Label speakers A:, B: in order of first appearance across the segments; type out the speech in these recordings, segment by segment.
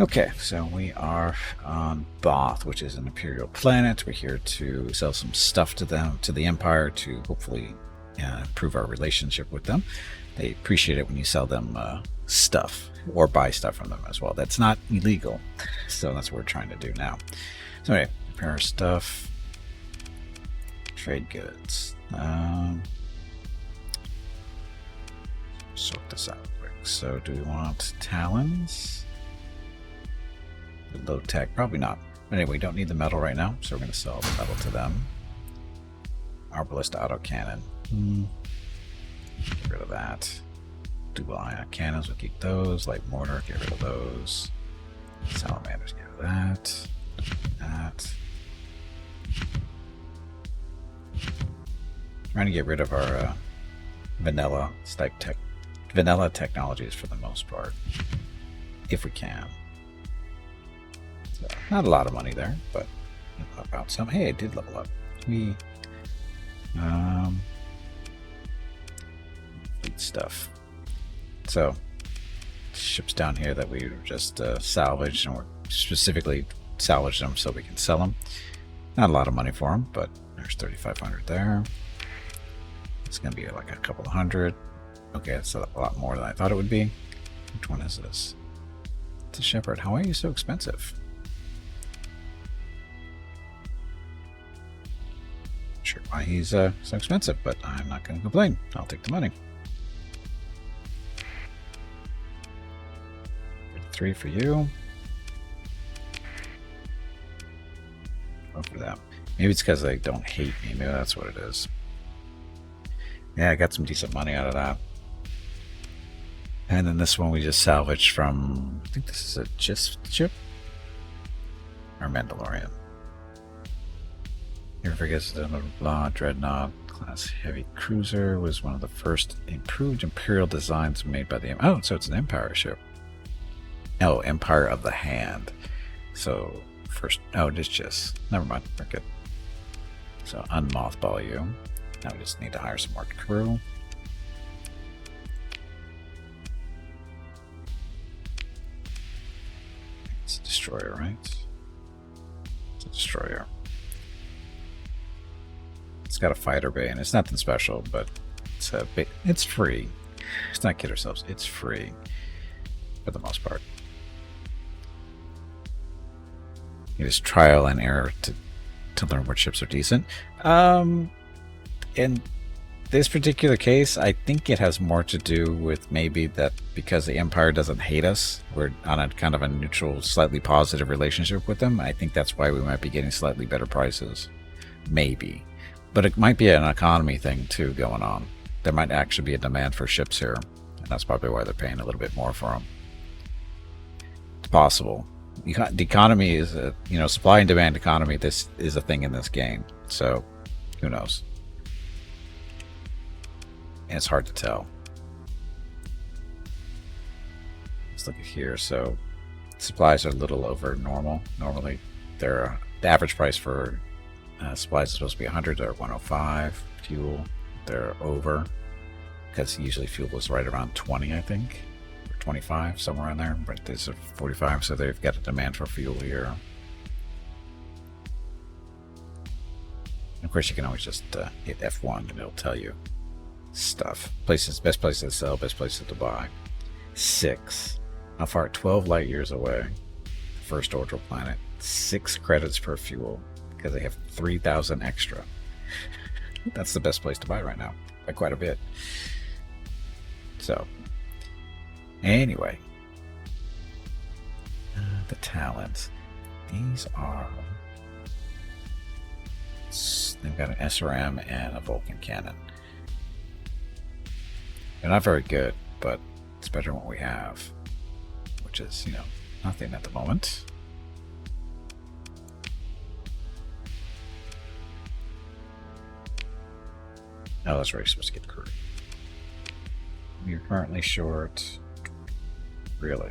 A: Okay, so we are on Both, which is an Imperial planet. We're here to sell some stuff to them, to the Empire, to hopefully improve our relationship with them. They appreciate it when you sell them stuff or buy stuff from them as well. That's not illegal, so that's what we're trying to do now. So anyway, repair our stuff, trade goods. Sort this out quick. So, do we want talons? Low tech, probably not. But anyway, we don't need the metal right now, so we're going to sell the metal to them. Arbalist autocannon. Get rid of that. Dual ion cannons, we'll keep those. Light mortar, get rid of those. Salamanders, get rid of that. That. Trying to get rid of our vanilla technologies for the most part, if we can. So, not a lot of money there, but about some. Hey, I did level up. We fleet stuff. So ships down here that we just salvaged, and we're specifically salvaged them so we can sell them. Not a lot of money for them, but there's 3,500 there. It's gonna be like a couple of hundred. Okay, that's a lot more than I thought it would be. Which one is this? It's a Shepherd. How are you so expensive? Sure why he's so expensive, but I'm not going to complain. I'll take the money. 3 for you. Go for that. Maybe it's because they don't hate me. Maybe that's what it is. Yeah, I got some decent money out of that. And then this one we just salvaged from, I think this is a GIST ship? Or Mandalorian. Never forgets the blah Dreadnought class heavy cruiser was one of the first improved Imperial designs made by the so it's an Empire ship. Oh, Empire of the Hand. So first it is just never mind. We're good. So unmothball you. Now we just need to hire some more crew. It's a destroyer, right? It's a destroyer. It's got a fighter bay, and it's nothing special, but it's free. Let's not kid ourselves. It's free for the most part. It is trial and error to learn what ships are decent. In this particular case, I think it has more to do with maybe that because the Empire doesn't hate us, we're on a kind of a neutral, slightly positive relationship with them. I think that's why we might be getting slightly better prices. Maybe. But it might be an economy thing too going on. There might actually be a demand for ships here, and that's probably why they're paying a little bit more for them. It's possible. The economy is a, supply and demand economy. This is a thing in this game, so who knows? And it's hard to tell. Let's look at here. So supplies are a little over normal. Normally, the average price for supplies is supposed to be 100 or 105. Fuel, they're over because usually fuel is right around 20, I think, or 25, somewhere in there. But these are 45, so they've got a demand for fuel here. And of course, you can always just hit F1 and it'll tell you stuff. Places, best places to sell, best places to buy. 6. How far? 12 light years away. First orbital planet. 6 credits per fuel because they have 3,000 extra. That's the best place to buy right now by quite a bit. So, anyway, the talents. These are. They've got an SRM and a Vulcan cannon. They're not very good, but it's better than what we have, which is, nothing at the moment. Oh, that's where you're supposed to get crew. You're currently short, really,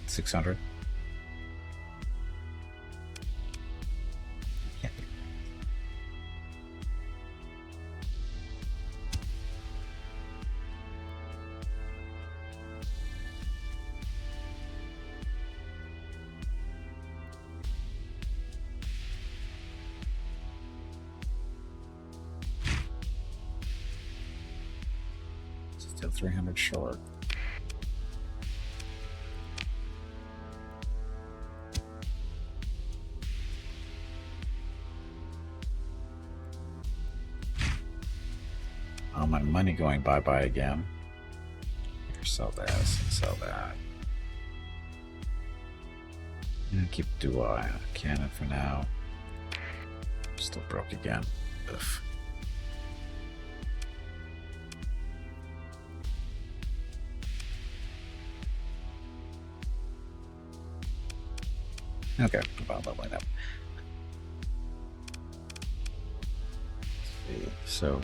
A: 600. Still 300 short. Oh, my money going bye-bye again. Here, sell this and sell that. And keep dual cannon for now. Still broke again. Ugh. Okay, about leveling up. Let's see. So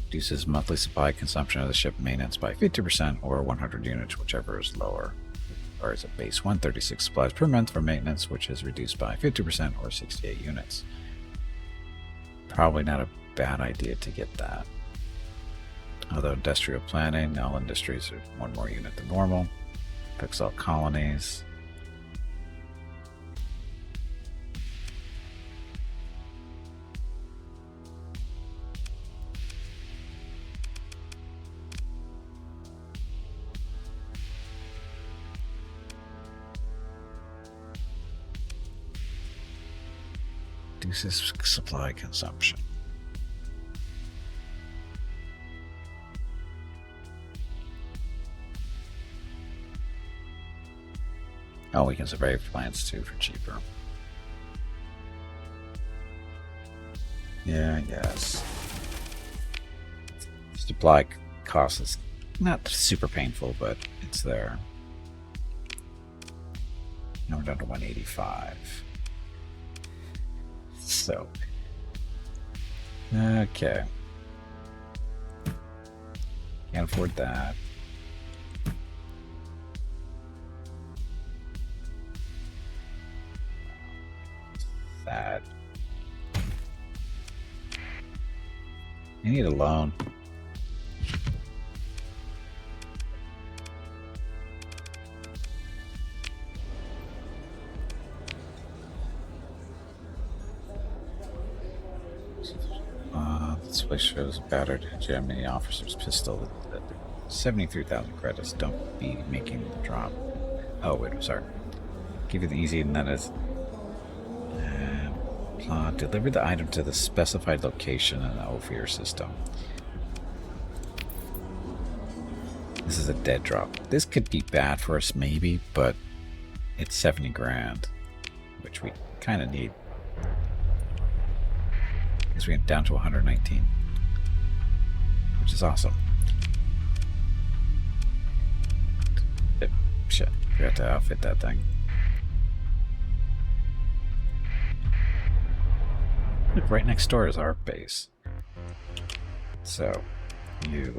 A: reduces monthly supply consumption of the ship maintenance by 50% or 100 units, whichever is lower. Or is it base 136 supplies per month for maintenance, which is reduced by 50% or 68 units. Probably not a bad idea to get that. Although industrial planning, all industries are one more unit than normal. Affects all colonies. Reduces supply consumption. Oh, we can survive plants too for cheaper. Yeah, yes. Supply cost is not super painful, but it's there. Now we're down to 185. So, okay. Can't afford that. Sad. I need a loan. This place shows battered Gemini officer's pistol. 73,000 credits. Don't be making the drop. Oh, wait, I'm sorry. Give you the easy, and that is. Deliver the item to the specified location in the Ophir system. This is a dead drop. This could be bad for us, maybe, but it's 70 grand, which we kind of need. Because we get down to 119, which is awesome. Shit, forgot to outfit that thing. Look, right next door is our base. So, you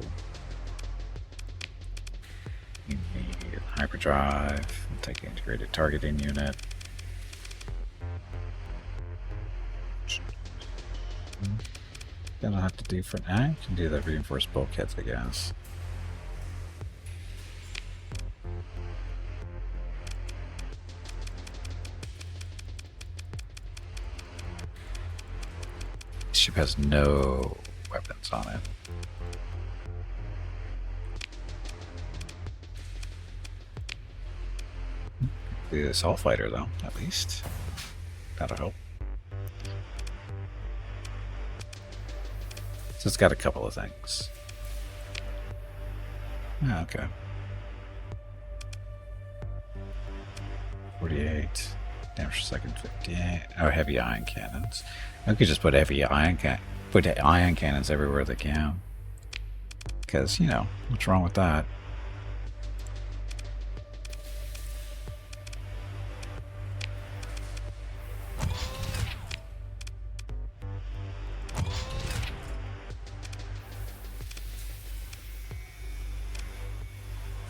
A: need hyperdrive, we'll take the integrated targeting unit. Then I'll have to do for now. I can do the reinforced bulkheads, I guess. This ship has no weapons on it. The assault fighter, though, at least. That'll help. So it's got a couple of things. Oh, okay. 48. Damage per second 58. Oh, heavy ion cannons. I could just put ion cannons everywhere they can. Because, you know, what's wrong with that?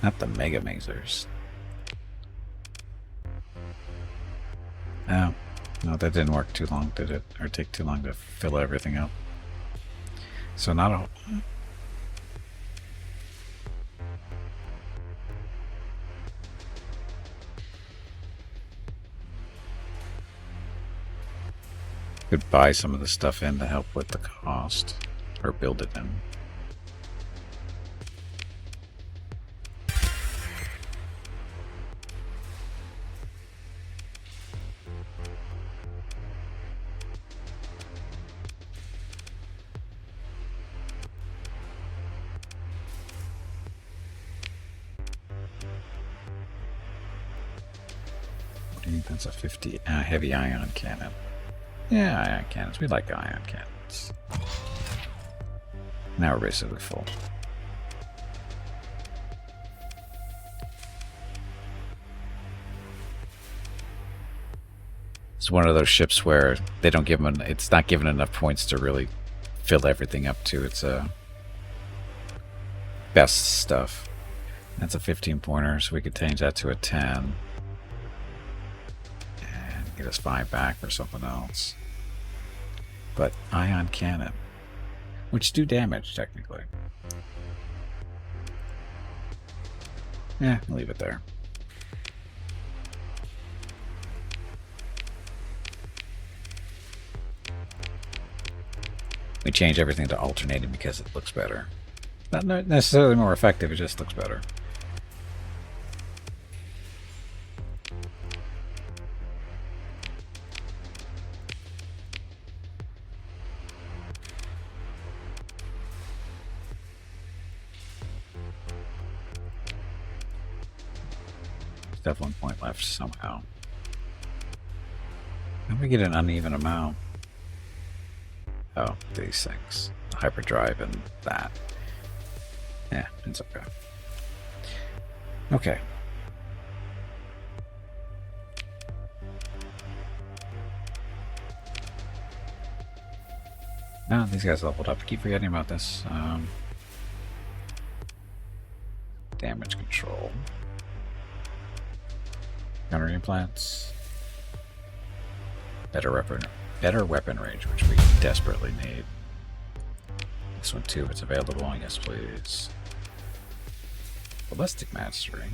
A: Not the mega mazers. Oh, no, that didn't work too long, did it? Or take too long to fill everything up. So not a... Could buy some of the stuff in to help with the cost. or build it in. That's a 50 heavy ion cannon. Yeah, ion cannons. We like ion cannons. Now we're basically full. It's one of those ships where they don't give them. It's not given enough points to really fill everything up to its best stuff. That's a 15-pointer, so we could change that to a 10. Get us 5 back or something else. But ion cannon, which do damage technically. Yeah, I'll leave it there. We change everything to alternating because it looks better. Not necessarily more effective, it just looks better. Definitely 1 point left somehow. And we get an uneven amount. Oh, these things. Hyperdrive and that. Yeah, it's okay. Okay. No, these guys leveled up. I keep forgetting about this. Damage control. Counter implants. Better weapon range, which we desperately need. This one too, if it's available. Yes, please. Ballistic mastery.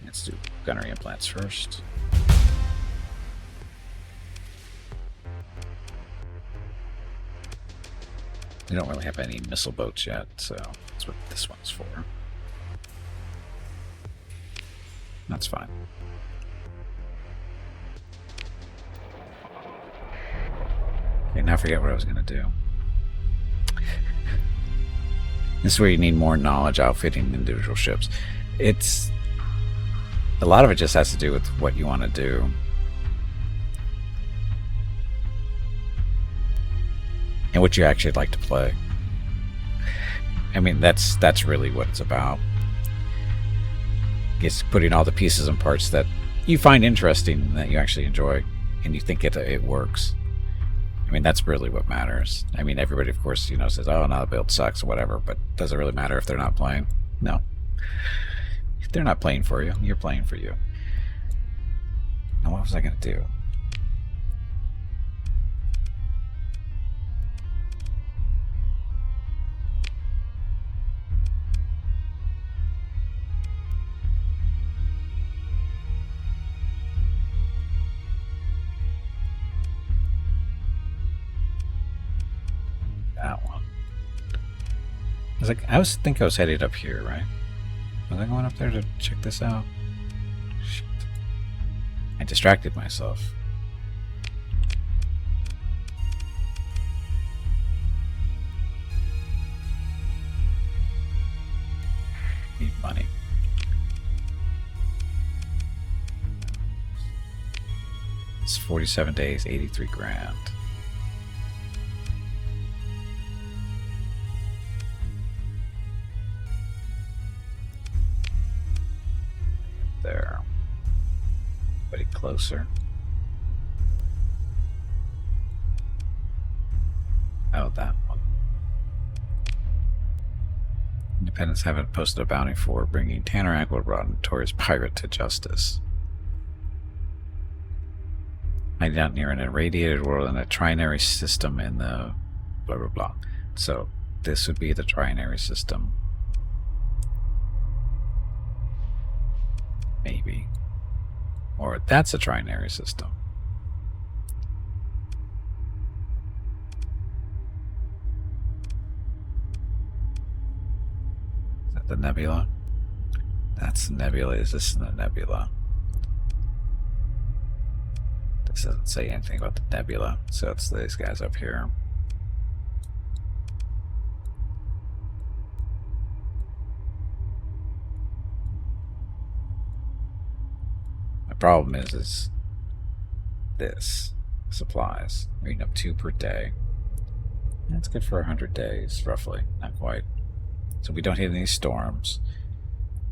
A: Let's do gunnery implants first. We don't really have any missile boats yet, so that's what this one's for. That's fine. Okay, now I forget what I was going to do. This is where you need more knowledge outfitting individual ships. A lot of it just has to do with what you want to do. And what you actually like to play. I mean, that's really what it's about. It's putting all the pieces and parts that you find interesting, that you actually enjoy, and you think it works. I mean, that's really what matters. I mean, everybody, of course, says, "Oh, no, the build sucks," or whatever. But does it really matter if they're not playing? No. If they're not playing for you, you're playing for you. Now, what was I going to do? That one. I think I was headed up here, right? Was I going up there to check this out? Shit. I distracted myself. Need money. It's 47 days, 83 grand. There. Buddy closer. Oh, that one. Independents haven't posted a bounty for bringing Tanner Aquabrod, notorious pirate, to justice. Hiding out near an irradiated world in a trinary system in the blah blah blah. So this would be the trinary system. Maybe. Or that's a trinary system. Is that the nebula? That's the nebula. Is this the nebula? This doesn't say anything about the nebula, so it's these guys up here. My problem is this supplies. We're eating up 2 per day. That's good for 100 days, roughly. Not quite. So we don't hit any storms.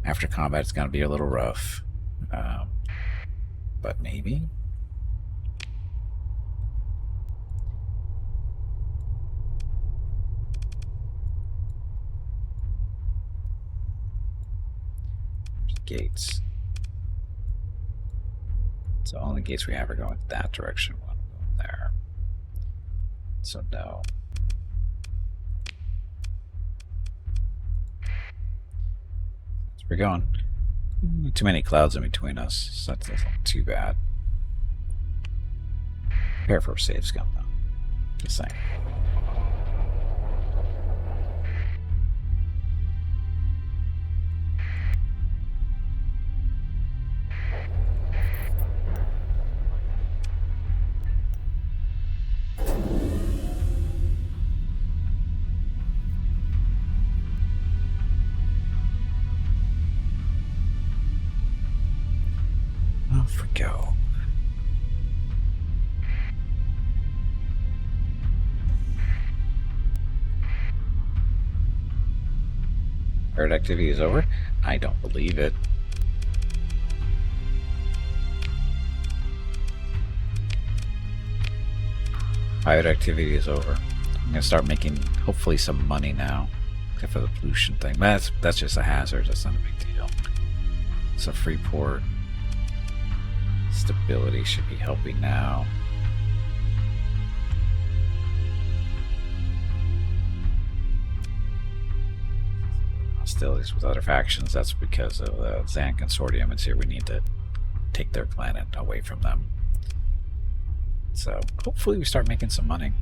A: After combat, it's going to be a little rough. But maybe? Gates. So all the gates we have are going that direction. One going there. So no. So we're going. Too many clouds in between us. So that's not too bad. Prepare for a save scum though. Just saying. Off we go. Pirate activity is over? I don't believe it. Pirate activity is over. I'm gonna start making hopefully some money now. Except for the pollution thing. But that's just a hazard, that's not a big deal. It's a free port. Stability should be helping now. Hostilities with other factions, that's because of the Zan Consortium. It's here we need to take their planet away from them. So hopefully we start making some money.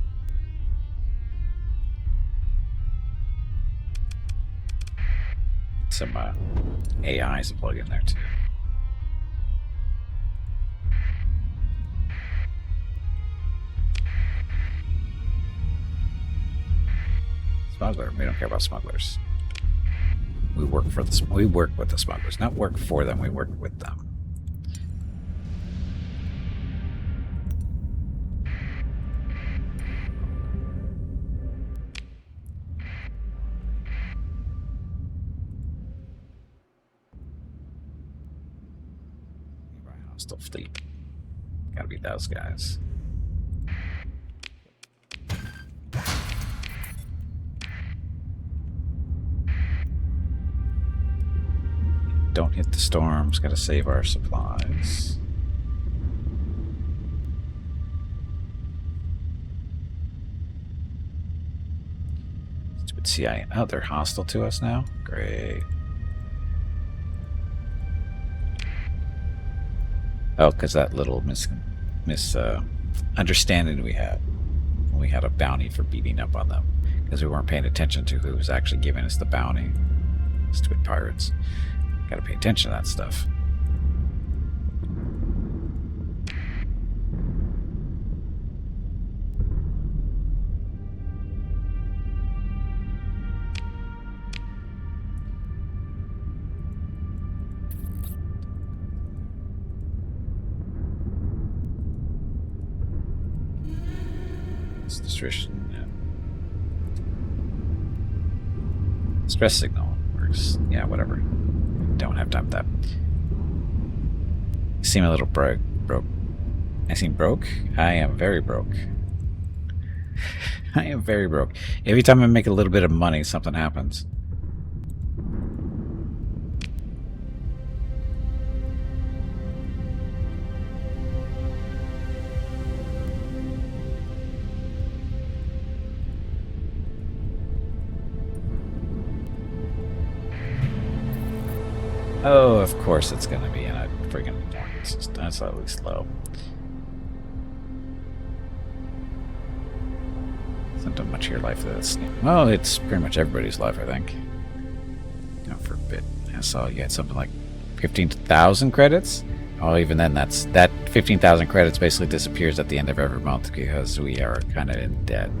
A: Some AIs to plug in there too. Smuggler. We don't care about smugglers. We work for the. We work with the smugglers, not work for them. We work with them. Hostile fleet. Gotta be those guys. Don't hit the storms. Gotta save our supplies. Stupid CIA. Oh, they're hostile to us now? Great. Oh, because that little understanding we had. We had a bounty for beating up on them. Because we weren't paying attention to who was actually giving us the bounty. Stupid pirates. Gotta pay attention to that stuff. It's distribution. Yeah. Stress signal works. Yeah, whatever. Don't have time for that. You seem a little broke. I seem broke? I am very broke. I am very broke. Every time I make a little bit of money, something happens. Oh, of course it's going to be in a friggin' morning system. That's at least low. It's not much of your life that's... Well, it's pretty much everybody's life, I think. No, for a bit. I saw you had something like 15,000 credits. Oh, even then, that 15,000 credits basically disappears at the end of every month because we are kind of in debt.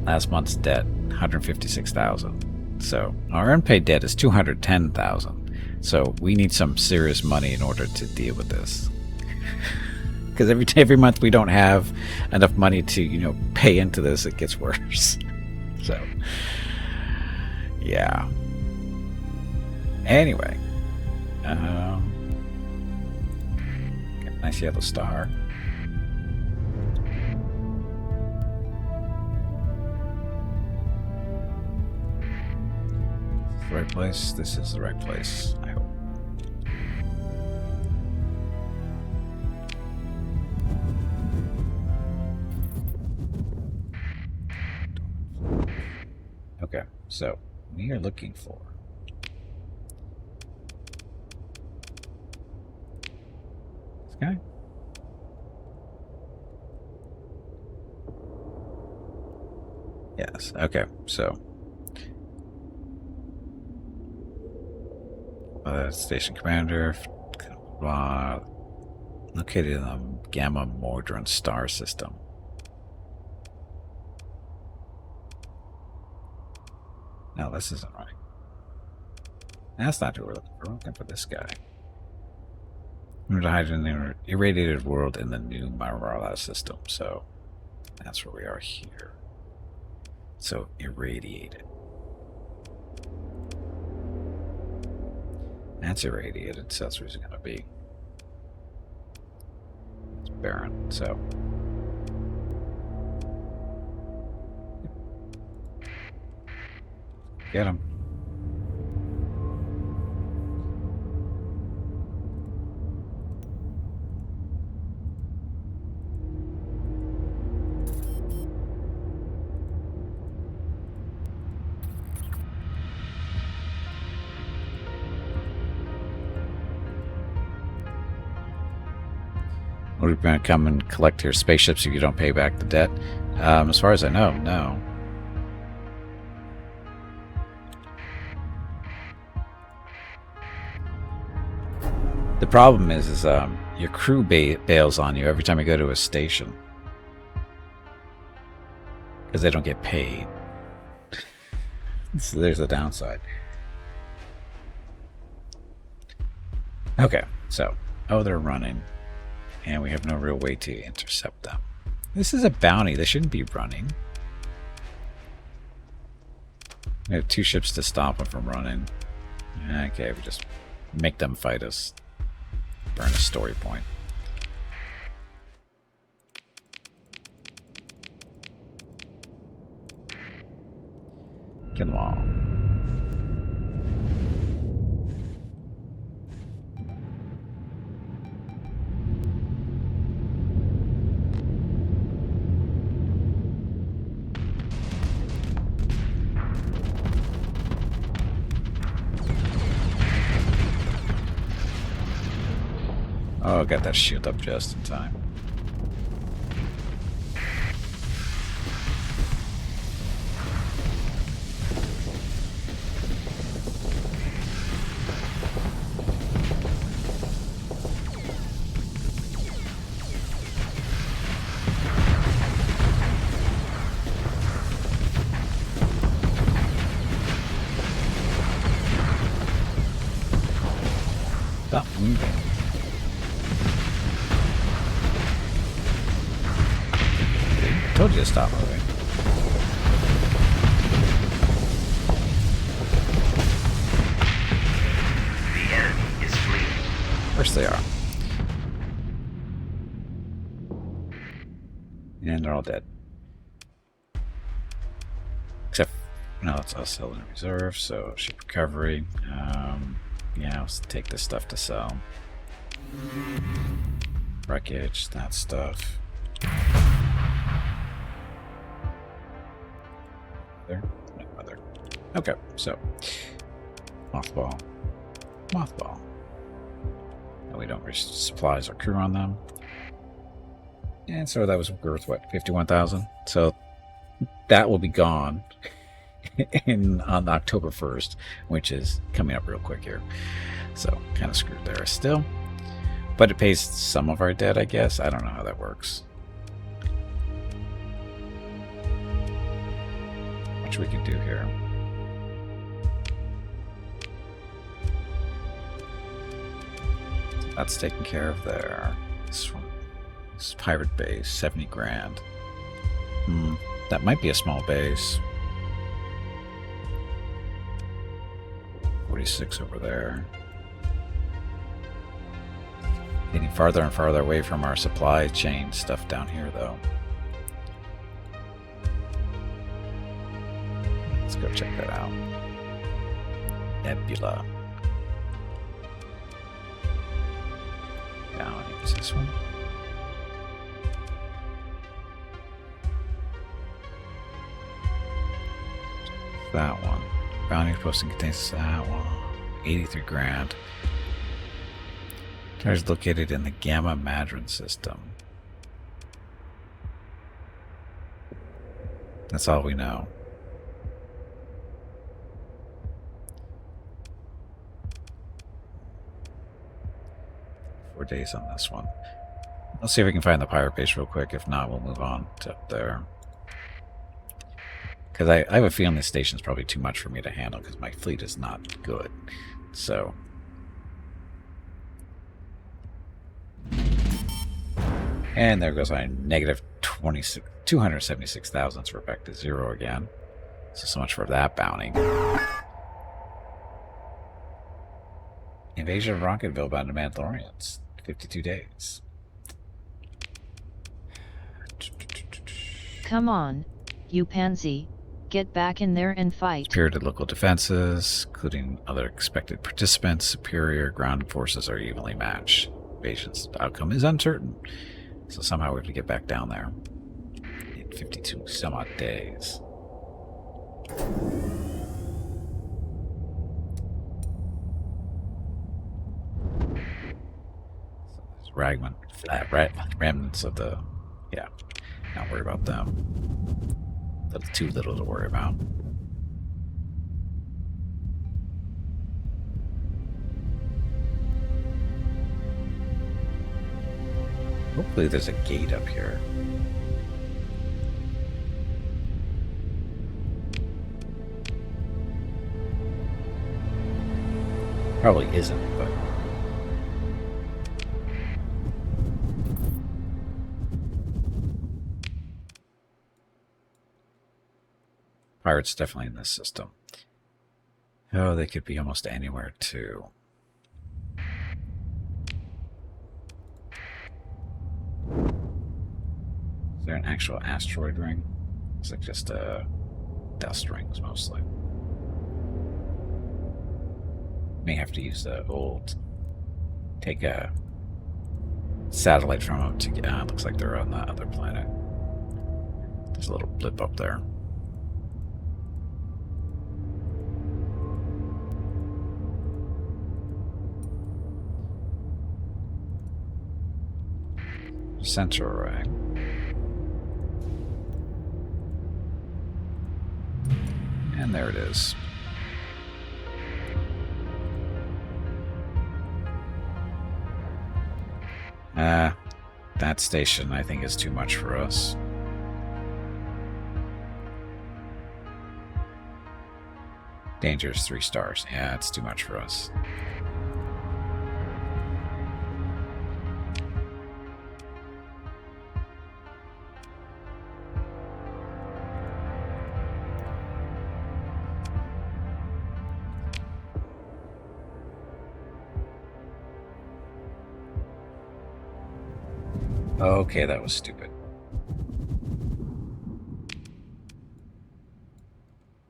A: Last month's debt, 156,000. So our unpaid debt is 210,000. So we need some serious money in order to deal with this. Because every month we don't have enough money to, pay into this, it gets worse. So, yeah. Anyway. Got a nice yellow star. Is this the right place? This is the right place, I hope. Okay, so we are looking for this guy. Yes, okay, so station commander located in the Gamma Mordran star system. No, this isn't right. That's not who we're looking for. We're looking for this guy. We're to hide in the irradiated world in the new Marala system. So that's where we are here. So irradiated. That's irradiated, so that's where he's going to be. It's barren, so. Get him. Are we going to come and collect your spaceships if you don't pay back the debt? As far as I know, no. The problem is your crew bails on you every time you go to a station. Because they don't get paid. So there's the downside. Okay, so, they're running. And we have no real way to intercept them. This is a bounty. They shouldn't be running. We have 2 ships to stop them from running. Okay, we just make them fight us. Burn a story point. Kill them all. Oh, got that shield up just in time. Stop moving. I told you to stop moving.
B: The enemy is fleeing.
A: Of course they are. And they're all dead. Except, no, it's us selling in reserve, so ship recovery. Yeah, let's take this stuff to sell. Wreckage, that stuff. There? No other. Okay, so Mothball. Mothball. And we don't reach supplies or crew on them. And so that was worth, what, 51,000? So that will be gone on October 1st, which is coming up real quick here. So kind of screwed there still. But it pays some of our debt, I guess. I don't know how that works. Which we can do here. So that's taken care of there. This one. This pirate base, 70 grand. That might be a small base. 46 over there. Getting farther and farther away from our supply chain stuff down here, though. Let's go check that out. Nebula. Down, use this one. That one. Bounty posting contains that one. 83 grand. Target's located in the Gamma Madron system. That's all we know. Days on this one. Let's see if we can find the pirate base real quick. If not, we'll move on to up there. Because I have a feeling this station is probably too much for me to handle because my fleet is not good. So. And there goes my negative 276,000. So we're back to zero again. So much for that bounty. Invasion of Rocketville by the Mandalorians. 52 days.
C: Come on, you pansy. Get back in there and fight.
A: Spirited local defenses, including other expected participants, superior ground forces are evenly matched. Invasion's outcome is uncertain. So somehow we have to get back down there. In 52 some odd days. Ragman, remnants of the, yeah, not worry about them. That's too little to worry about. Hopefully there's a gate up here. Probably isn't, but pirates definitely in this system. Oh, they could be almost anywhere too. Is there an actual asteroid ring? It's like just dust rings mostly. May have to use the old, take a satellite from them to get. Looks like they're on the other planet. There's a little blip up there. Central array. And there it is. That station I think is too much for us. Danger is 3 stars. Yeah, it's too much for us. Okay, that was stupid.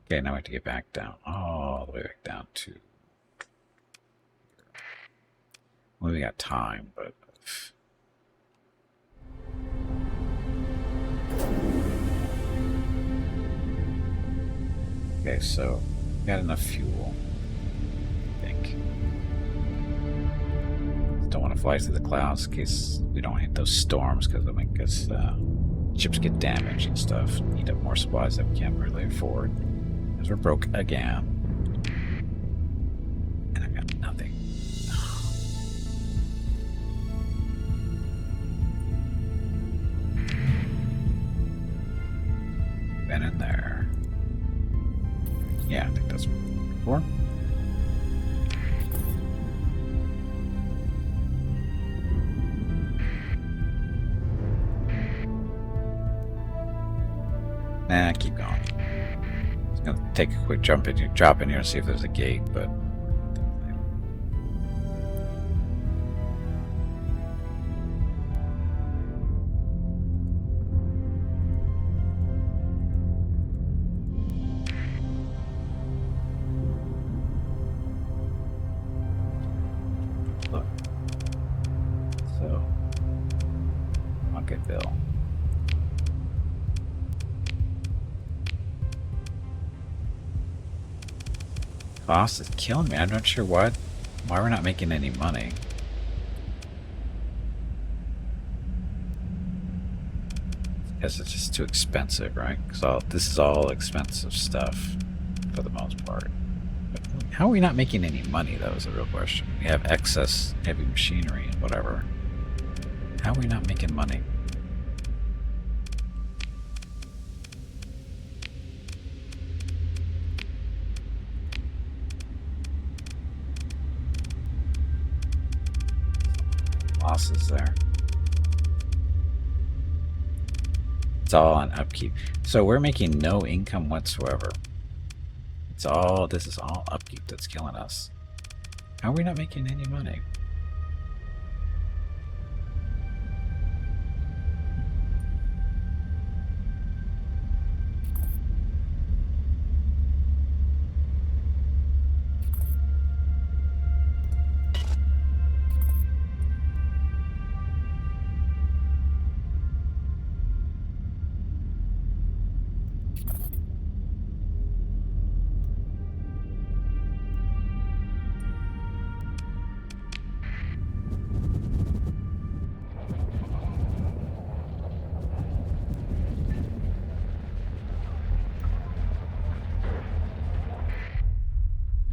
A: Okay, now we have to get back down. All the way back down to... Well, we got time, but... Okay, so got enough fuel. don't want to fly through the clouds in case we don't hit those storms, because I mean, because ships get damaged and stuff. Need up more supplies that we can't really afford, because we're broke again. And I got nothing. Been in there. Yeah, I think that's before. Nah, keep going. I was gonna take a quick drop in here and see if there's a gate, but look. So, okay, Bill. Cost is killing me. I'm not sure why we're not making any money. Because it's just too expensive, right? Because this is all expensive stuff for the most part. But how are we not making any money, though, is a real question. We have excess heavy machinery and whatever. How are we not making money? Losses there. It's all on upkeep. So we're making no income whatsoever. This is all upkeep that's killing us. How are we not making any money?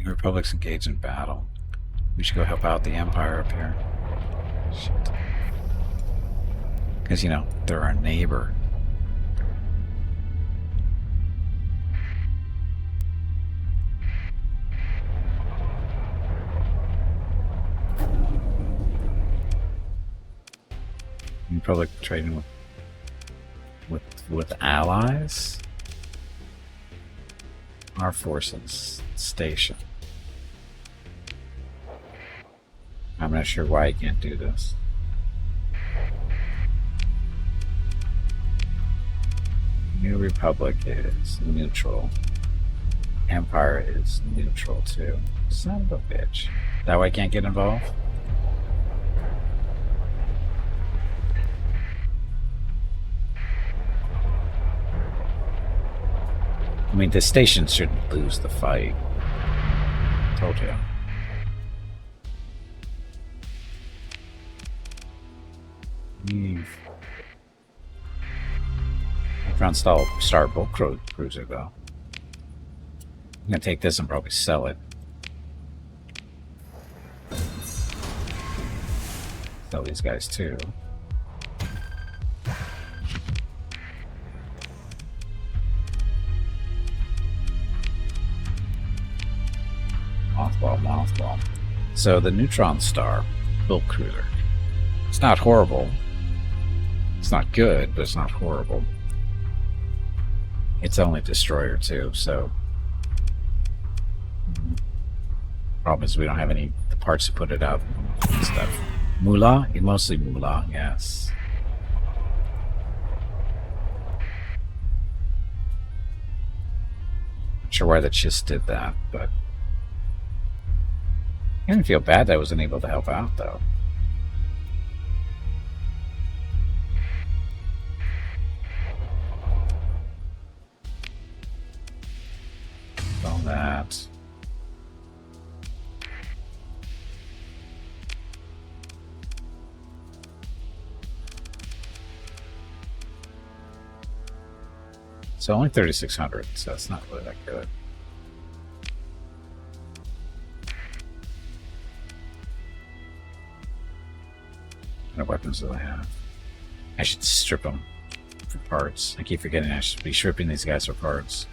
A: The Republic's engaged in battle. We should go help out the Empire up here. Shit. Because, you know, they're our neighbor. Republic trading with allies. Our forces station. I'm not sure why I can't do this. New Republic is neutral. Empire is neutral too. Son of a bitch. That way I can't get involved? I mean, the station shouldn't lose the fight. Told you. I found Star Boat Cruiser though. I'm gonna take this and probably sell it. Sell these guys too. Mothball. So the Neutron Star Boat Cruiser. It's not horrible. It's not good, but it's not horrible. It's only destroyer too, so problem is we don't have any the parts to put it out and stuff. Moolah? Mostly moolah, yes. Not sure why the Chiss did that, but I didn't feel bad that I wasn't able to help out though. All that. So only 3,600, so it's not really that good. What kind of weapons do I have? I should strip them for parts. I keep forgetting I should be stripping these guys for parts.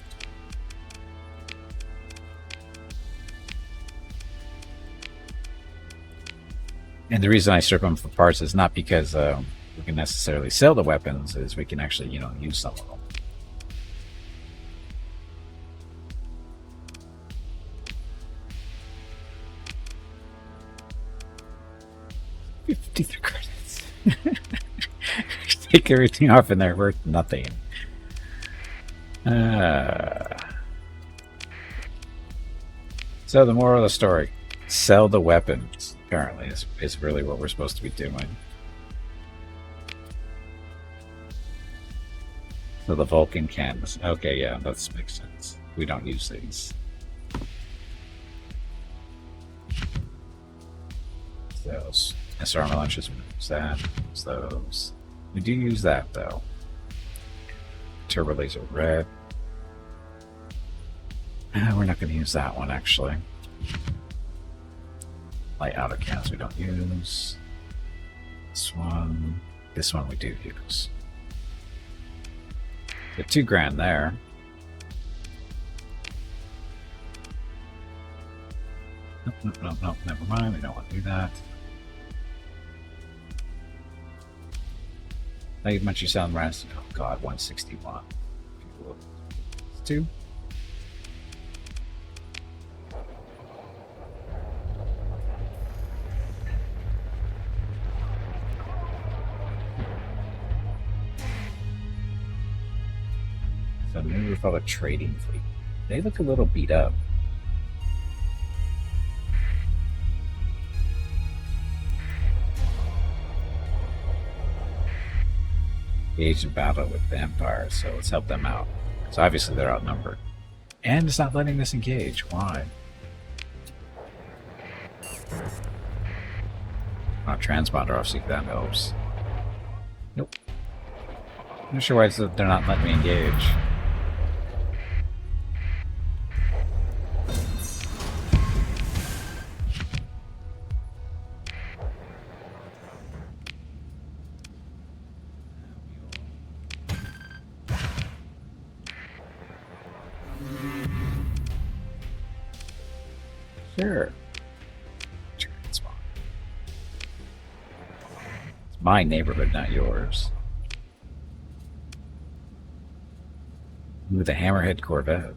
A: And the reason I strip them for parts is not because we can necessarily sell the weapons, is we can actually, use some of them. $53 credits. Take everything off and they're worth nothing. So the moral of the story: sell the weapons. Apparently, is really what we're supposed to be doing. So the Vulcan cans. Okay, yeah, that makes sense. We don't use these. Those SR launches, that, those. We do use that though. Turbo laser red. We're not going to use that one actually. Light autocats we don't use. This one we do use. Get $2,000 there. Nope, never mind. We don't want to do that. How much you sound rest? Oh god, 161. It's 2. So New Republic trading fleet. They look a little beat up. Engaged in battle with the Empire, so let's help them out. So obviously they're outnumbered. And it's not letting us engage. Why? Oh, transponder off, see if that helps. Nope. I'm not sure why they're not letting me engage. Sure. It's my neighborhood, not yours. Ooh, the Hammerhead Corvette.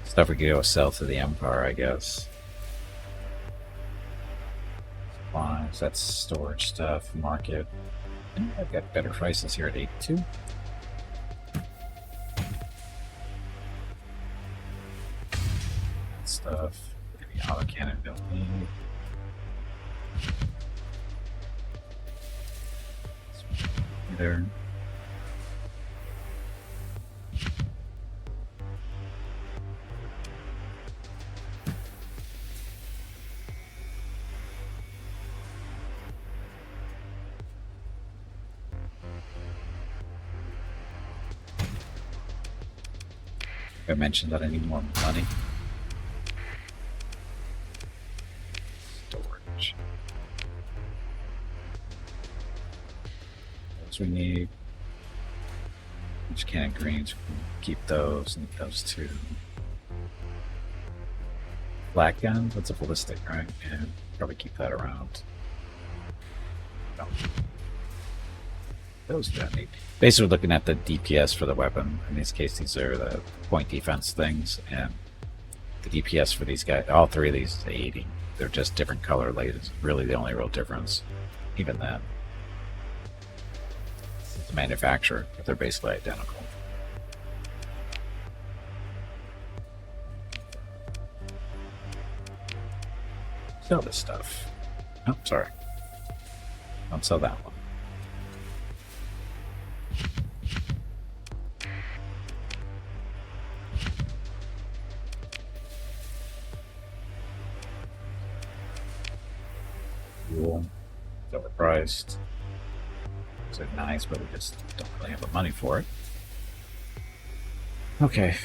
A: Stuff we could go sell to the Empire, I guess. Supplies, that's storage stuff, market. I've got better prices here at 82. Stuff. Maybe autocannon building. There. I mentioned that I need more money. Storage. Those we need. Each can of greens, we can keep those and those two. Black gun, that's a ballistic, right? Yeah, probably keep that around. No. Those do not need. Basically, looking at the DPS for the weapon. In this case, these are the point defense things, and the DPS for these guys, all three of these, is 80. They're just different color lasers. Really, the only real difference. Even then, it's the manufacturer, but they're basically identical. Sell this stuff. Oh, sorry. Don't sell that one. Cool. It's overpriced. It's nice, but we just don't really have the money for it. Okay.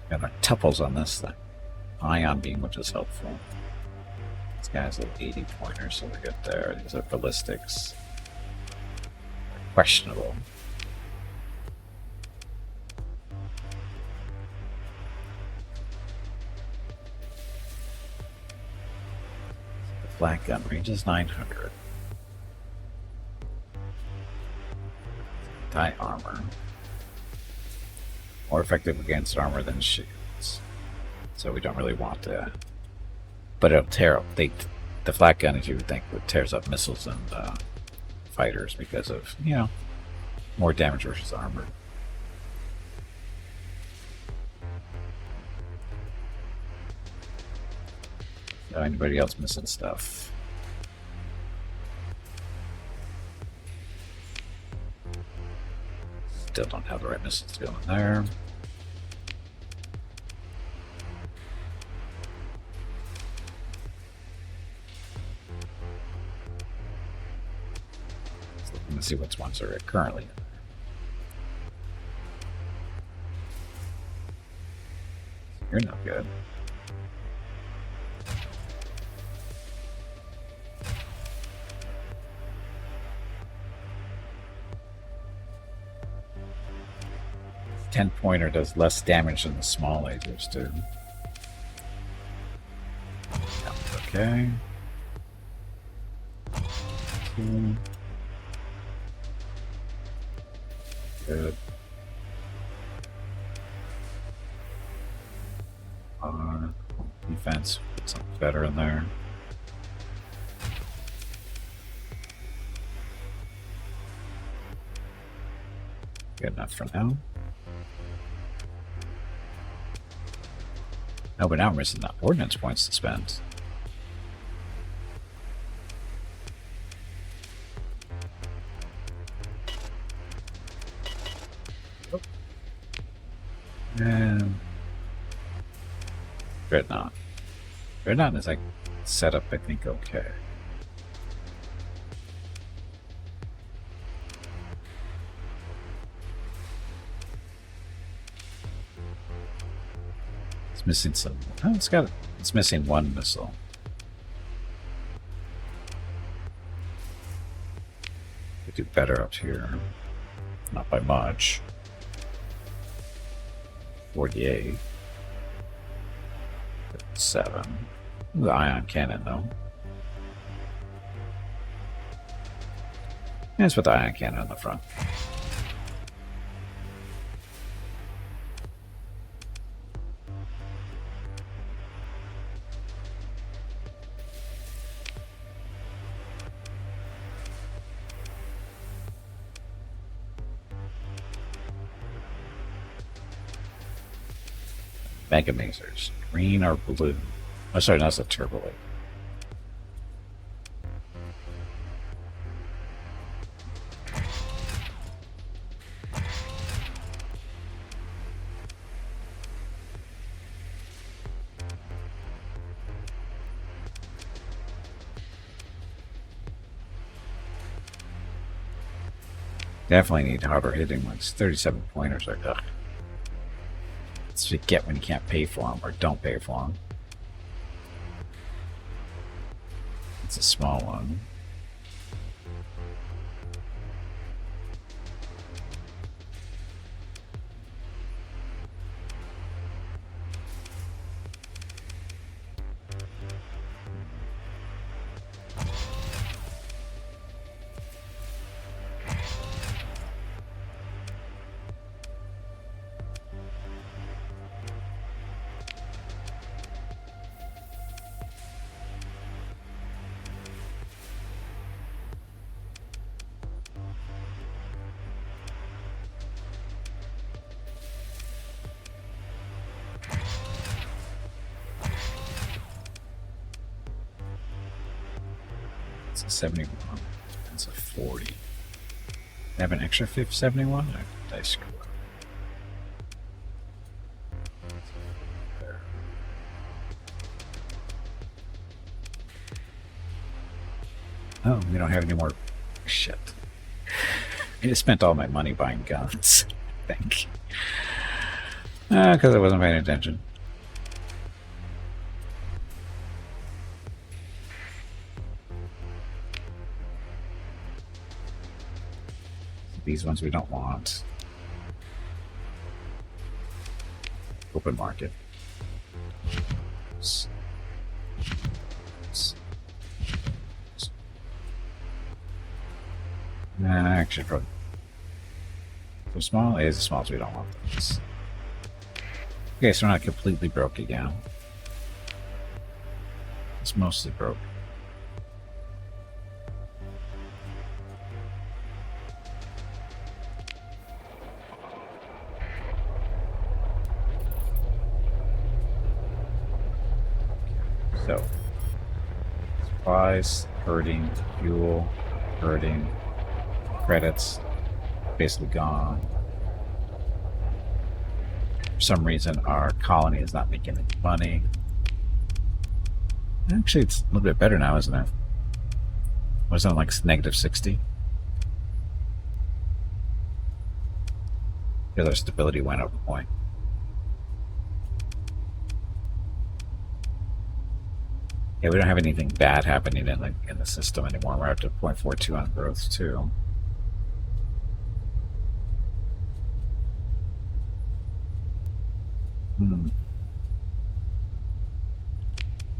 A: Got our tuples on this thing. Ion beam, which is helpful. This guy's an 80 pointer, so we're good there. These are ballistics. Questionable. The flat gun range is 900. Die armor. More effective against armor than shields. So we don't really want to. But it'll tear up. The flat gun, as you would think, tears up missiles and fighters because of, you know, more damage versus armor. So anybody else missing stuff? Still don't have the right missiles to go in there. Let's see which ones are currently in there. You're no good. Pointer does less damage than the small lasers do. Okay. Good. Defense, put something better in there. Good enough for now. No, but now we're missing the ordnance points to spend. And Dreadnought. Dreadnought is like set up, I think, okay. It's missing some. Oh, it's missing one missile. We do better up here. Not by much. 48. 7. The ion cannon, though. Let's put the ion cannon on the front. Mega Mazers. Green or blue? Oh, sorry, that's a turbo wave. Definitely need harder hitting ones. 37 pointers are ugh. That's what you get when you can't pay for them or don't pay for them. It's a small one. It's a 71. That's a 40. I have an extra 71? Or did I screw up? There. Oh, we don't have any more. Shit. I just spent all my money buying guns. I think. Because I wasn't paying attention. These ones we don't want. Open market. Actually, probably. So small is small, so we don't want those. Okay, so we're not completely broke again. It's mostly broke. So, supplies, hurting, fuel, hurting, credits, basically gone. For some reason, our colony is not making any money. Actually, it's a little bit better now, isn't it? Wasn't it like negative 60? Because our stability went up a point. Yeah, we don't have anything bad happening in the system anymore. We're up to 0.42 on growth too. Yeah,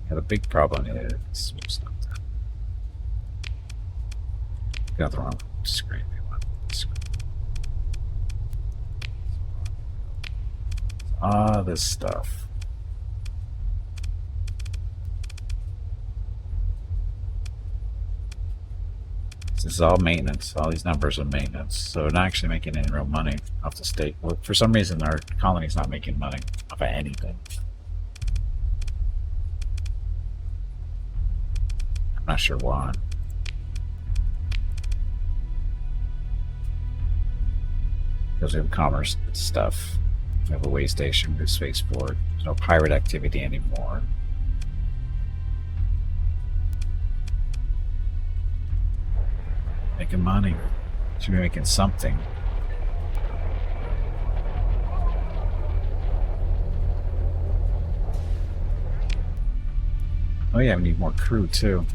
A: the big problem is got the wrong screen. This stuff. This is all maintenance. All these numbers are maintenance. So we're not actually making any real money off the state. Well, for some reason, our colony's not making money off of anything. I'm not sure why. Because we have commerce stuff. We have a way station, we have spaceport. There's no pirate activity anymore. Making money. Should be making something. Oh yeah, we need more crew too.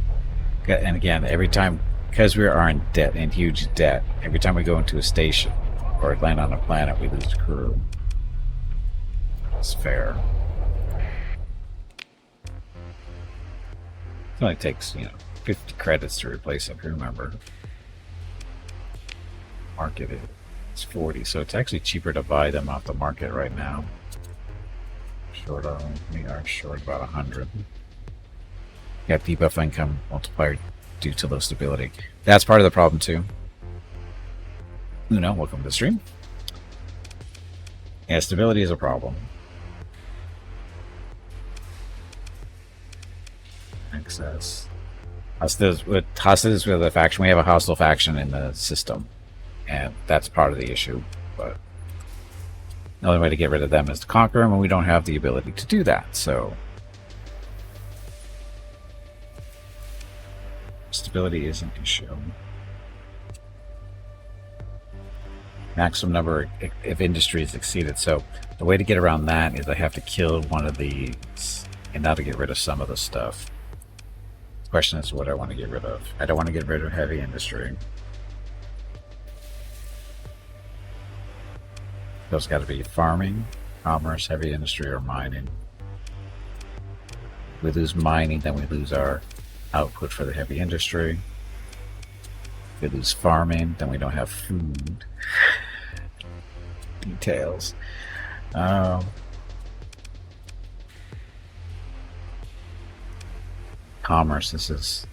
A: And again, every time, because we are in debt, in huge debt, every time we go into a station or land on a planet, we lose crew. It's fair. It only takes, 50 credits to replace a crew member. Market is 40, so it's actually cheaper to buy them off the market right now. We are short about 100. Got debuff income multiplier due to low stability. That's part of the problem too. Uno, welcome to the stream. Yeah, stability is a problem. Access. Hostilities with the faction. We have a hostile faction in the system, and that's part of the issue. But the only way to get rid of them is to conquer them, and we don't have the ability to do that. So stability is an issue. Maximum number of industries exceeded. So the way to get around that is I have to kill one of these, and now to get rid of some of the stuff. The question is what I want to get rid of. I don't want to get rid of heavy industry. Those got to be farming, commerce, heavy industry, or mining. We lose mining, then we lose our output for the heavy industry. If we lose farming, then we don't have food. Details. Commerce, this is...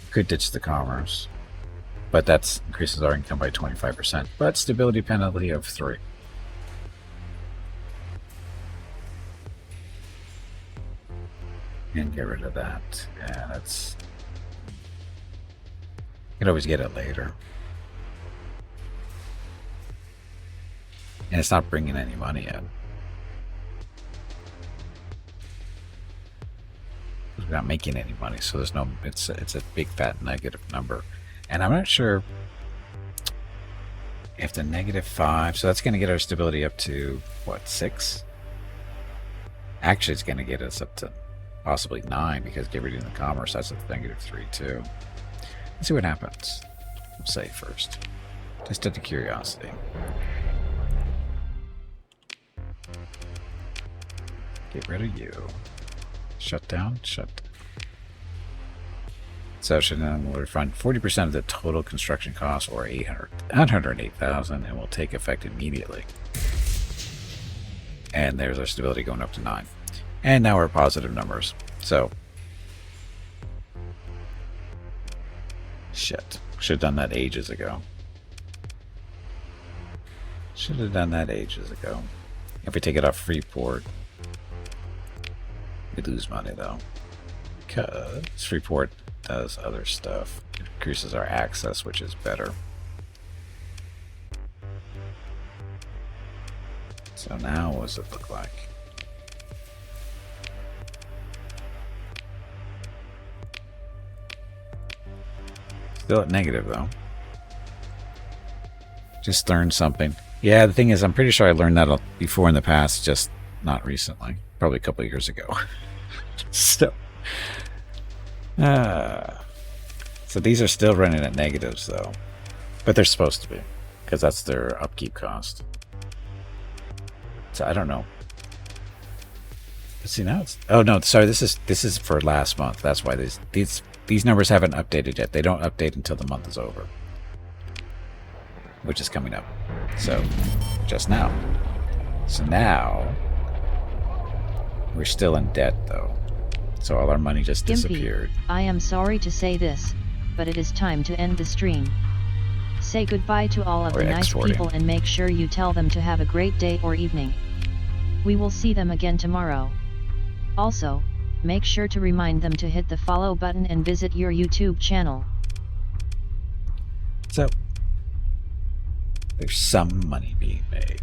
A: Could ditch the commerce. But that increases our income by 25%. But stability penalty of 3. And get rid of that. Yeah, that's... You can always get it later. And it's not bringing any money in. We're not making any money, so there's no. It's a big fat negative number, and I'm not sure if the -5. So that's going to get our stability up to what, 6? Actually, it's going to get us up to possibly 9 because get rid of the commerce. That's a -3 too. Let's see what happens. We'll say first, just out of curiosity. Get rid of you. Shut down. Shut. So should then we'll refund 40% of the total construction cost, or 108,000, and will take effect immediately. And there's our stability going up to 9. And now we're positive numbers. So shit. Should have done that ages ago. Should have done that ages ago. If we take it off Freeport, we lose money though, because Freeport does other stuff. It increases our access, which is better. So now what does it look like? Still at negative though. Just learned something. Yeah, the thing is, I'm pretty sure I learned that before in the past, just not recently. Probably a couple of years ago. So these are still running at negatives though, but they're supposed to be, because that's their upkeep cost. So I don't know. But see, now it's, oh no, sorry, this is for last month. That's why these numbers haven't updated yet. They don't update until the month is over, which is coming up. So just now. So now we're still in debt though. So all our money just disappeared.
C: I am sorry to say this, but it is time to end the stream. Say goodbye to all of the nice people and make sure you tell them to have a great day or evening. We will see them again tomorrow. Also, make sure to remind them to hit the follow button and visit your YouTube channel.
A: So there's some money being made.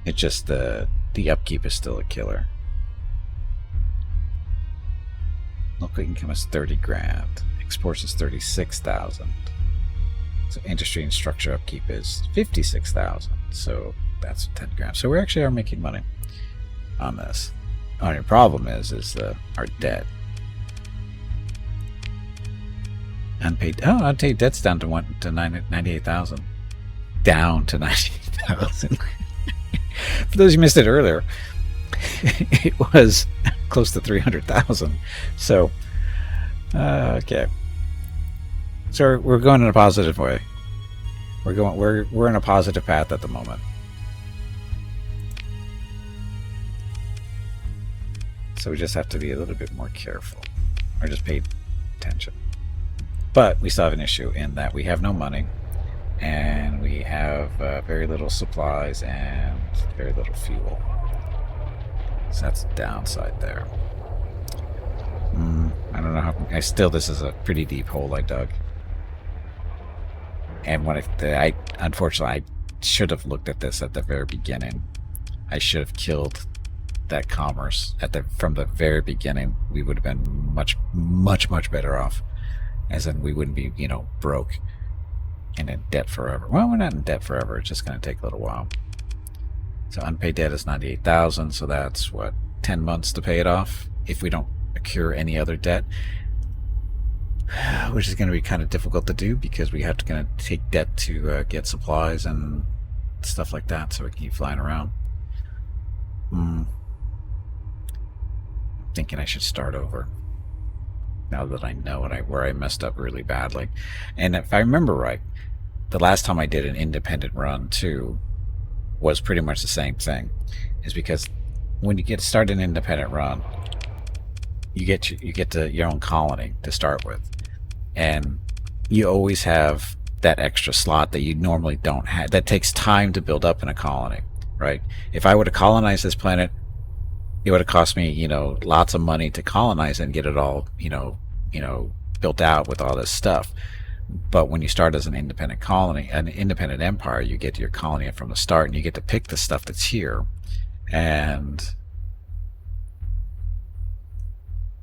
A: It's just the upkeep is still a killer. Local income is 30 grand. Exports is 36,000. So industry and structure upkeep is 56,000. So that's 10 grand. So we actually are making money on this. Only problem is our debt. Unpaid debt's down to 98,000. Down to 98,000. For those who missed it earlier, it was close to 300,000. So, okay. So we're going in a positive way. We're in a positive path at the moment. So we just have to be a little bit more careful, or just pay attention. But we still have an issue in that we have no money. And we have very little supplies and very little fuel. So that's the downside there. I don't know how. This is a pretty deep hole I dug. And when unfortunately, I should have looked at this at the very beginning. I should have killed that commerce from the very beginning. We would have been much better off, as in we wouldn't be, broke and in debt forever. Well, we're not in debt forever. It's just going to take a little while. So unpaid debt is 98,000. So that's what, 10 months to pay it off if we don't accrue any other debt, which is going to be kind of difficult to do because we have to kind of take debt to get supplies and stuff like that, so we can keep flying around. I'm thinking I should start over now that I know where I messed up really badly. And if I remember right, the last time I did an independent run too was pretty much the same thing. Is because when you start an independent run, you get to your own colony to start with, and you always have that extra slot that you normally don't have. That takes time to build up in a colony, right? If I were to colonize this planet, it would have cost me, lots of money to colonize and get it all, built out with all this stuff. But when you start as an independent colony, an independent empire, you get your colony from the start, and you get to pick the stuff that's here, and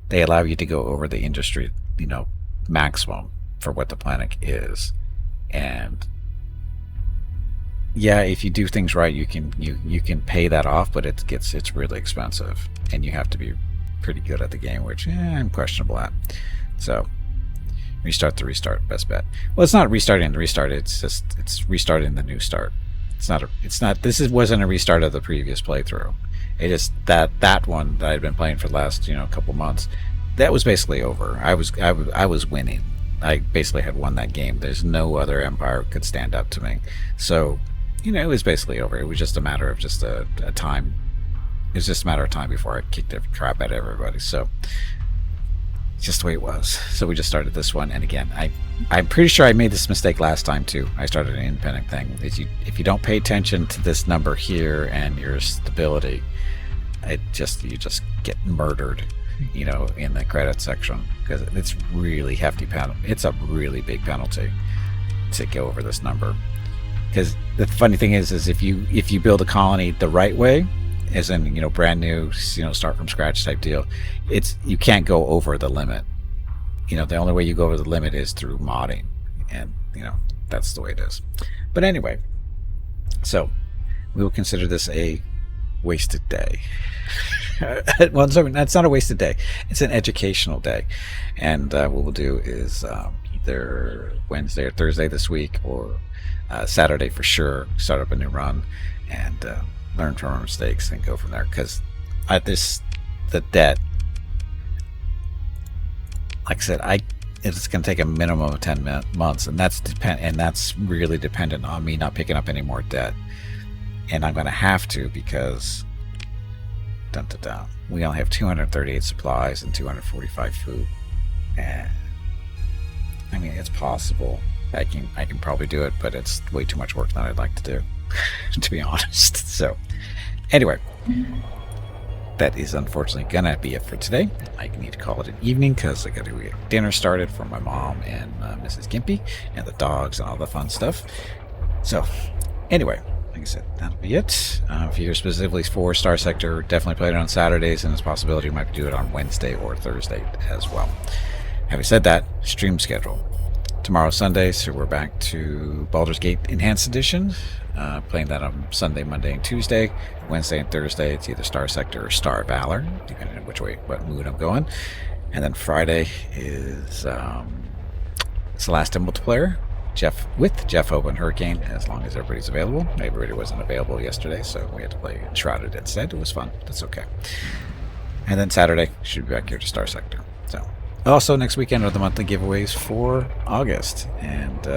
A: they allow you to go over the industry, maximum for what the planet is. And yeah, if you do things right, you can pay that off, but it's really expensive, and you have to be pretty good at the game, which I'm questionable at. So restart the restart, best bet. Well, it's not restarting the restart, it's restarting the new start. This wasn't a restart of the previous playthrough. It is that one that I'd been playing for the last couple months, that was basically over. I was winning. I basically had won that game. There's no other empire could stand up to me. So it was basically over. It was just a matter of just a time. It was just a matter of time before I kicked the crap out of everybody. So it's just the way it was. So we just started this one, and again, I'm pretty sure I made this mistake last time too. I started an independent thing. If you don't pay attention to this number here and your stability, you just get murdered, in the credit section, because it's really hefty penalty. It's a really big penalty to go over this number. Because the funny thing is if you build a colony the right way, as in brand new, start from scratch type deal, you can't go over the limit. The only way you go over the limit is through modding, and that's the way it is. But anyway, so we will consider this a wasted day. Well, sorry, that's not a wasted day. It's an educational day, and what we'll do is either Wednesday or Thursday this week, or Saturday for sure, start up a new run and learn from our mistakes and go from there. Because the debt, like I said, it's going to take a minimum of 10 months, and that's really dependent on me not picking up any more debt. And I'm going to have to, because we only have 238 supplies and 245 food. And I mean, it's possible. I can probably do it, but it's way too much work than I'd like to do, to be honest. So anyway, that is unfortunately gonna be it for today. I need to call it an evening, because I gotta get dinner started for my mom and Mrs. Gimpy and the dogs and all the fun stuff. So anyway, like I said, that'll be it. If you're specifically for Starsector, definitely play it on Saturdays, and there's a possibility you might do it on Wednesday or Thursday as well. Having said that, stream schedule. Tomorrow's Sunday, so we're back to Baldur's Gate Enhanced Edition. Playing that on Sunday, Monday, and Tuesday. Wednesday and Thursday, it's either Starsector or Star Valor, depending on what mood I'm going. And then Friday is Celeste multiplayer. With Jeff Hope and Hurricane, as long as everybody's available. Everybody wasn't available yesterday, so we had to play Shrouded instead. It was fun. That's okay. And then Saturday, should be back here to Starsector. So, also next weekend are the monthly giveaways for August. And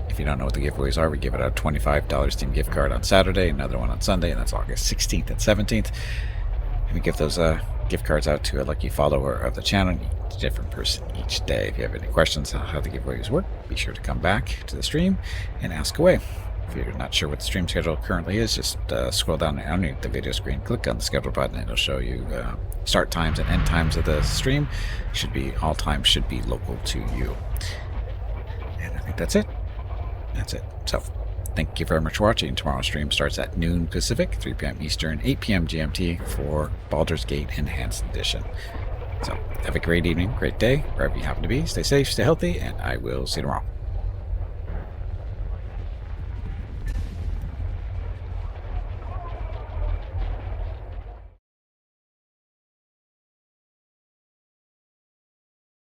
A: if you don't know what the giveaways are, we give out a $25 Steam gift card on Saturday, another one on Sunday, and that's August 16th and 17th. And we give those gift cards out to a lucky follower of the channel, a different person each day. If you have any questions on how the giveaways work, be sure to come back to the stream and ask away. If you're not sure what the stream schedule currently is, just scroll down underneath the video screen, click on the schedule button, and it'll show you start times and end times of the stream. All times should be local to you. And I think that's it. So thank you very much for watching. Tomorrow's stream starts at noon Pacific, 3 p.m. Eastern, 8 p.m. GMT for Baldur's Gate Enhanced Edition. So have a great evening, great day, wherever you happen to be. Stay safe, stay healthy, and I will see you tomorrow.